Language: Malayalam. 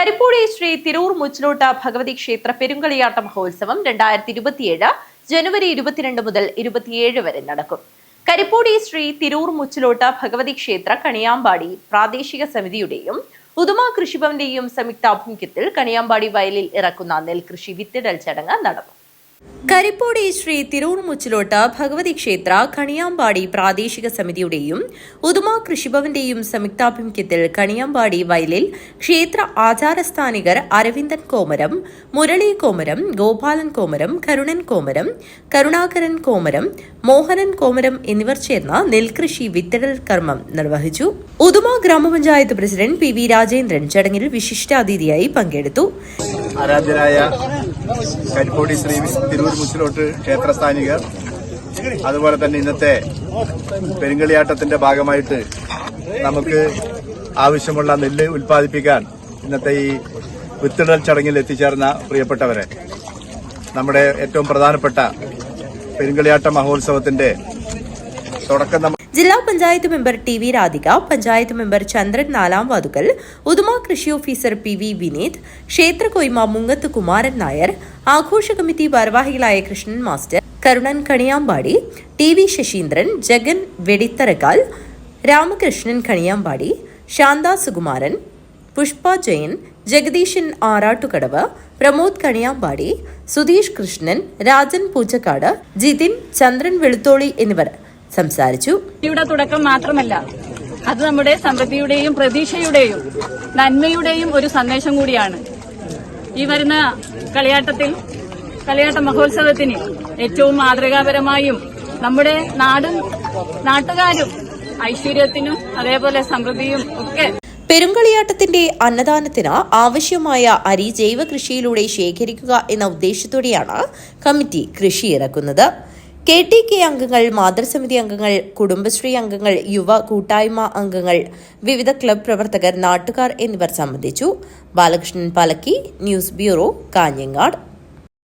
കരിപ്പൂടി ശ്രീ തിരൂർ മുച്ചിലോട്ട് ഭഗവതി ക്ഷേത്ര പെരുങ്കളിയാട്ട മഹോത്സവം 2027 ജനുവരി 22 മുതൽ 27 വരെ നടക്കും. കരിപ്പൂടി ശ്രീ തിരൂർ മുച്ചിലോട്ട് ഭഗവതി ക്ഷേത്ര കണിയാമ്പാടി പ്രാദേശിക സമിതിയുടെയും ഉദുമ കൃഷിഭവന്റെയും സംയുക്താഭിമുഖ്യത്തിൽ കണിയാമ്പാടി വയലിൽ ഇറക്കുന്ന നെൽകൃഷി വിത്തിടൽ ചടങ്ങ് നടന്നു. കരിപ്പൂടി ശ്രീ തിരൂർ മുച്ചിലോട്ട് ഭഗവതി ക്ഷേത്ര കണിയാമ്പാടി പ്രാദേശിക സമിതിയുടെയും ഉദുമ കൃഷിഭവന്റെയും സംയുക്താഭിമുഖ്യത്തിൽ കണിയാമ്പാടി വയലിൽ ക്ഷേത്ര ആചാരസ്ഥാനികർ അരവിന്ദൻ കോമരം, മുരളി കോമരം, ഗോപാലൻ കോമരം, കരുണൻ കോമരം, കരുണാകരൻ കോമരം, മോഹനൻ കോമരം എന്നിവർ ചേർന്ന് നെൽകൃഷി വിത്തിടൽ കർമ്മം നിർവഹിച്ചു. ഉദുമ ഗ്രാമപഞ്ചായത്ത് പ്രസിഡന്റ് പി വി രാജേന്ദ്രൻ ചടങ്ങിൽ വിശിഷ്ടാതിഥിയായി പങ്കെടുത്തു. ആരാധ്യനായ കരിപ്പൂടി ശ്രീ തിരൂർ മുച്ചിലോട്ട് ക്ഷേത്രസ്ഥാനികർ, അതുപോലെ തന്നെ ഇന്നത്തെ പെരുങ്കളിയാട്ടത്തിന്റെ ഭാഗമായിട്ട് നമുക്ക് ആവശ്യമുള്ള നെല്ല് ഉൽപ്പാദിപ്പിക്കാൻ ഇന്നത്തെ ഈ വിത്തിടൽ ചടങ്ങിൽ എത്തിച്ചേർന്ന പ്രിയപ്പെട്ടവരെ, നമ്മുടെ ഏറ്റവും പ്രധാനപ്പെട്ട പെരുങ്കളിയാട്ട മഹോത്സവത്തിന്റെ തുടക്കം ജില്ലാ panchayat member T V Radhika, panchayat member Chandran Nalam Vathukkal, Uduma കൃഷി ഓഫീസർ പി വി വിനീത്, ക്ഷേത്ര കൊയ്മ മുങ്ങത്ത് കുമാരൻ നായർ, ആഘോഷ കമ്മിറ്റി ഭാരവാഹികളായ Krishnan master, Karunan Kaniyampady, T V Sasheendran, Jagan Vedittharakkal, Ramakrishnan Kaniyampady, Shantha Sukumaran, Pushpa Jayan, Jagadeesan Arattukadavu, Pramod Kaniyampady, Sudheesh Krishnan, Rajan Poochakkad, Jithin, Chandran Velutholi എന്നിവർ സംസാരിച്ചു. യുടെ തുടക്കം മാത്രമല്ല, അത് നമ്മുടെ സമൃദ്ധിയുടെയും പ്രതീക്ഷയുടെയും നന്മയുടെയും ഒരു സന്ദേശം കൂടിയാണ്. ഈ വരുന്ന കളിയാട്ട മഹോത്സവത്തിന് ഏറ്റവും മാതൃകാപരമായും നമ്മുടെ നാട്ടുകാരും ഐശ്വര്യത്തിനും അതേപോലെ സമൃദ്ധിയും ഒക്കെ. പെരുങ്കളിയാട്ടത്തിന്റെ അന്നദാനത്തിന് ആവശ്യമായ അരി ജൈവ കൃഷിയിലൂടെ ശേഖരിക്കുക എന്ന ഉദ്ദേശത്തോടെയാണ് കമ്മിറ്റി കൃഷി ഇറക്കുന്നത്. KTK അംഗങ്ങൾ, മാതൃസമിതി അംഗങ്ങൾ, കുടുംബശ്രീ അംഗങ്ങൾ, യുവ കൂട്ടായ്മ അംഗങ്ങൾ, വിവിധ ക്ലബ് പ്രവർത്തകർ, നാട്ടുകാർ എന്നിവർ സംബന്ധിച്ചു. Balakrishnan Palakki, news bureau, Kanhangad.